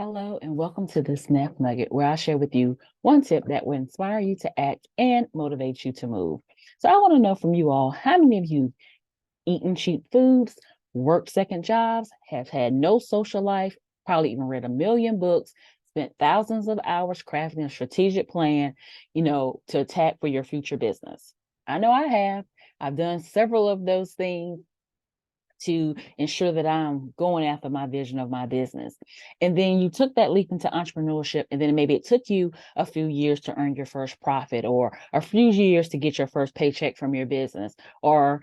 Hello and welcome to this Nef Nugget, where I share with you one tip that will inspire you to act and motivate you to move. So I want to know from you all, how many of you eaten cheap foods, worked second jobs, have had no social life, probably even read a million books, spent thousands of hours crafting a strategic plan, to attack for your future business? I know I have. I've done several of those things to ensure that I'm going after my vision of my business. And then you took that leap into entrepreneurship, and then maybe it took you a few years to earn your first profit, or a few years to get your first paycheck from your business, or,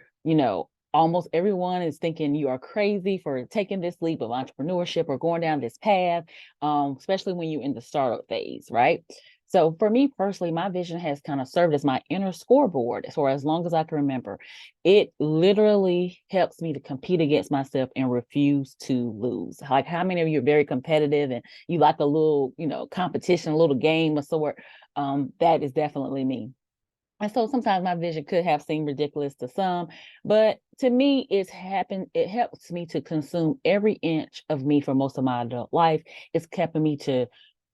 almost everyone is thinking you are crazy for taking this leap of entrepreneurship or going down this path, especially when you're in the startup phase, right? So for me personally, my vision has kind of served as my inner scoreboard for as long as I can remember. It literally helps me to compete against myself and refuse to lose. Like, how many of you are very competitive and you like a little, competition, a little game of sort? That is definitely me. And so sometimes my vision could have seemed ridiculous to some, but to me, it helps me to consume every inch of me for most of my adult life. It's kept me to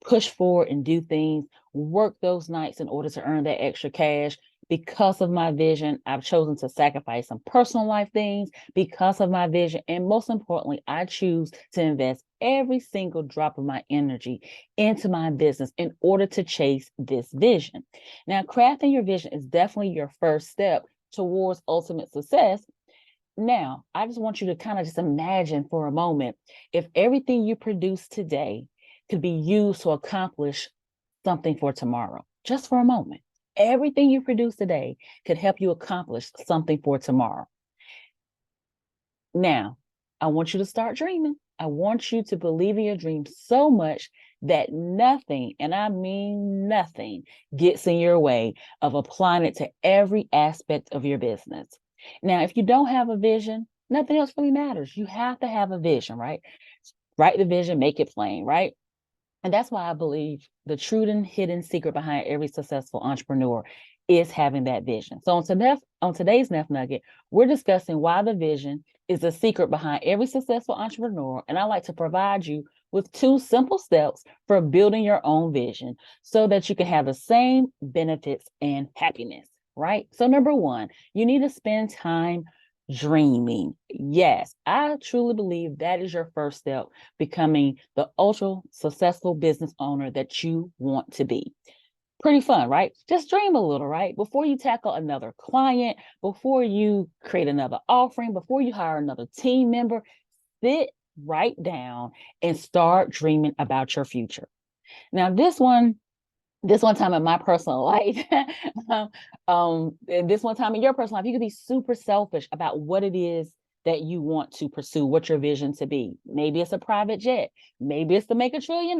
push forward and do things, work those nights in order to earn that extra cash. Because of my vision, I've chosen to sacrifice some personal life things because of my vision. And most importantly, I choose to invest every single drop of my energy into my business in order to chase this vision. Now, crafting your vision is definitely your first step towards ultimate success. Now, I just want you to kind of just imagine for a moment, if everything you produce today could be used to accomplish something for tomorrow, just for a moment. Everything you produce today could help you accomplish something for tomorrow. Now, I want you to start dreaming. I want you to believe in your dream so much that nothing, and I mean nothing, gets in your way of applying it to every aspect of your business. Now, if you don't have a vision, nothing else really matters. You have to have a vision, right? Write the vision, make it plain, right? And that's why I believe the true and hidden secret behind every successful entrepreneur is having that vision. So on today's Nef Nugget, we're discussing why the vision is the secret behind every successful entrepreneur. And I like to provide you with two simple steps for building your own vision so that you can have the same benefits and happiness, right? So number one, you need to spend time dreaming. Yes, I truly believe that is your first step, becoming the ultra successful business owner that you want to be. Pretty fun, right? Just dream a little, right? Before you tackle another client, before you create another offering, before you hire another team member, sit right down and start dreaming about your future. Now, this one time in my personal life, and this one time in your personal life, you could be super selfish about what it is that you want to pursue, what your vision to be. Maybe it's a private jet. Maybe it's to make $1 trillion.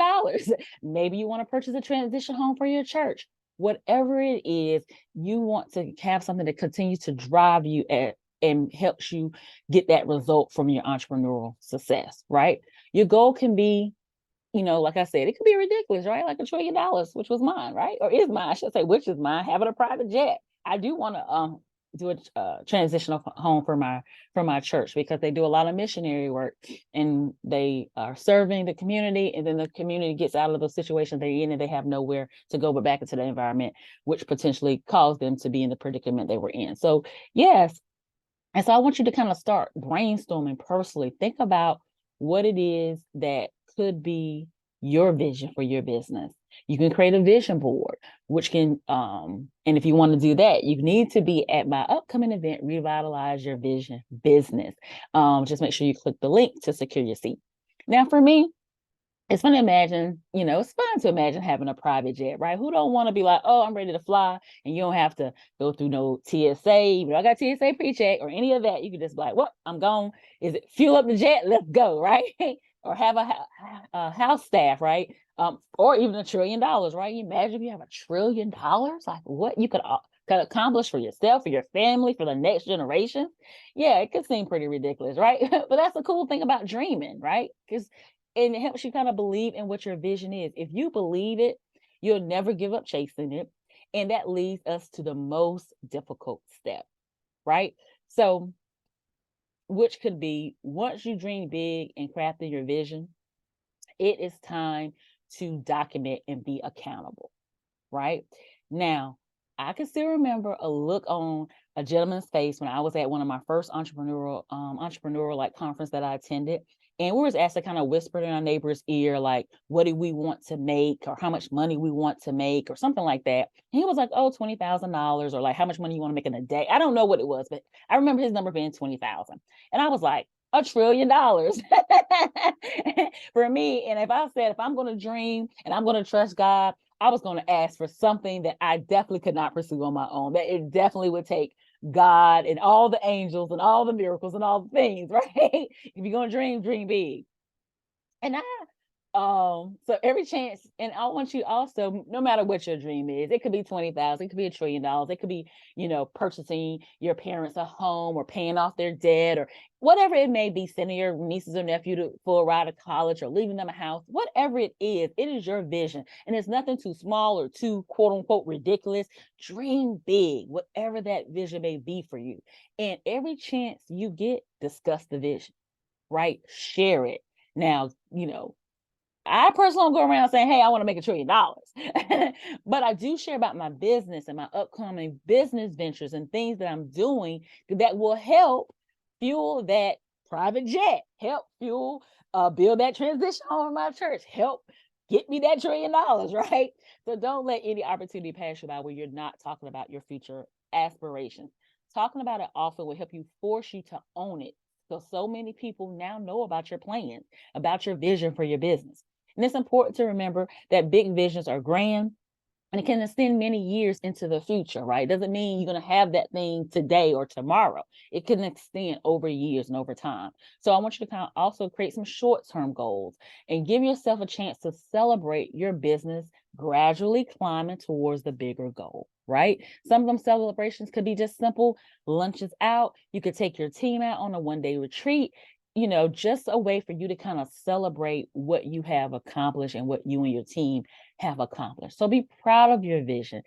Maybe you want to purchase a transition home for your church. Whatever it is, you want to have something that continues to drive you and helps you get that result from your entrepreneurial success, right? Your goal can be, like I said, it could be ridiculous, right? Like $1 trillion, which was mine, right? Or is mine, I should say, which is mine, having a private jet. I do want to do a transitional home for my church, because they do a lot of missionary work and they are serving the community, and then the community gets out of those situations they're in and they have nowhere to go but back into the environment, which potentially caused them to be in the predicament they were in. So yes, and so I want you to kind of start brainstorming personally. Think about what it is that could be your vision for your business. You can create a vision board, which can, and if you want to do that, you need to be at my upcoming event, Revitalize Your Vision Business. Just make sure you click the link to secure your seat. Now, for me, it's fun to imagine, it's fun to imagine having a private jet, right? Who don't want to be like, oh, I'm ready to fly, and you don't have to go through no TSA, even though I got TSA pre-check or any of that. You can just be like, well, I'm gone. Is it fuel up the jet? Let's go, right? Or have a house staff, right? Or even $1 trillion, right? Imagine if you have $1 trillion, like what you could accomplish for yourself, for your family, for the next generation. Yeah, it could seem pretty ridiculous, right? But that's the cool thing about dreaming, right? Because and it helps you kind of believe in what your vision is. If you believe it, you'll never give up chasing it. And that leads us to the most difficult step, right? So, which could be, once you dream big and crafted your vision, It is time to document and be accountable, right? Now, I can still remember a look on a gentleman's face when I was at one of my first entrepreneurial like conference that I attended. And we was asked to kind of whisper in our neighbor's ear, like, what do we want to make, or how much money we want to make, or something like that. And he was like, oh, $20,000, or like, how much money you want to make in a day. I don't know what it was, but I remember his number being 20,000. And I was like, $1 trillion for me. And if I'm going to dream and I'm going to trust God, I was going to ask for something that I definitely could not pursue on my own, that it definitely would take God and all the angels and all the miracles and all the things, right? If you're going to dream big. And so every chance, and I want you also, no matter what your dream is, it could be 20,000, it could be $1 trillion, it could be, purchasing your parents a home or paying off their debt or whatever it may be, sending your nieces or nephew for a ride to college or leaving them a house, whatever it is your vision. And it's nothing too small or too quote unquote ridiculous. Dream big, whatever that vision may be for you. And every chance you get, discuss the vision, right? Share it. Now, I personally don't go around saying, hey, I want to make $1 trillion. But I do share about my business and my upcoming business ventures and things that I'm doing that will help fuel that private jet, help fuel, build that transition home in my church, help get me that $1 trillion, right? So don't let any opportunity pass you by where you're not talking about your future aspirations. Talking about it often will help you force you to own it. So many people now know about your plans, about your vision for your business. And it's important to remember that big visions are grand and it can extend many years into the future, right? It doesn't mean you're going to have that thing today or tomorrow. It can extend over years and over time. So I want you to kind of also create some short-term goals and give yourself a chance to celebrate your business gradually climbing towards the bigger goal, right? Some of them celebrations could be just simple lunches out. You could take your team out on a one-day retreat, just a way for you to kind of celebrate what you have accomplished and what you and your team have accomplished. So be proud of your vision.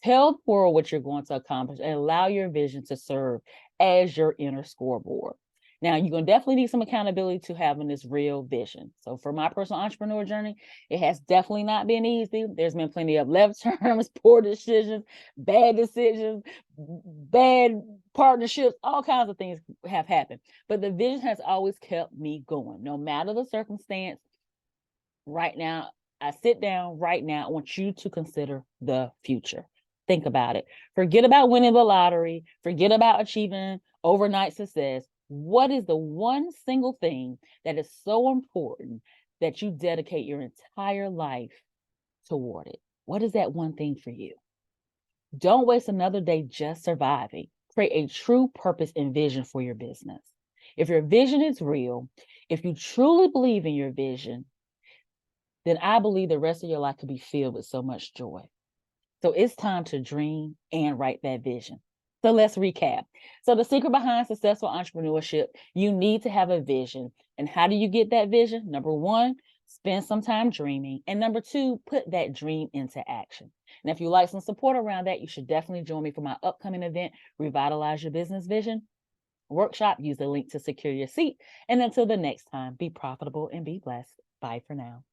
Tell the world what you're going to accomplish and allow your vision to serve as your inner scoreboard. Now, you're going to definitely need some accountability to having this real vision. So for my personal entrepreneur journey, it has definitely not been easy. There's been plenty of left turns, poor decisions, bad partnerships, all kinds of things have happened. But the vision has always kept me going, no matter the circumstance. Right now, I sit down right now. I want you to consider the future. Think about it. Forget about winning the lottery. Forget about achieving overnight success. What is the one single thing that is so important that you dedicate your entire life toward it? What is that one thing for you? Don't waste another day just surviving. Create a true purpose and vision for your business. If your vision is real, if you truly believe in your vision, then I believe the rest of your life could be filled with so much joy. So it's time to dream and write that vision. So let's recap. So the secret behind successful entrepreneurship, you need to have a vision. And how do you get that vision? Number one, spend some time dreaming. And number two, put that dream into action. And if you like some support around that, you should definitely join me for my upcoming event, Revitalize Your Business Vision workshop. Use the link to secure your seat. And until the next time, be profitable and be blessed. Bye for now.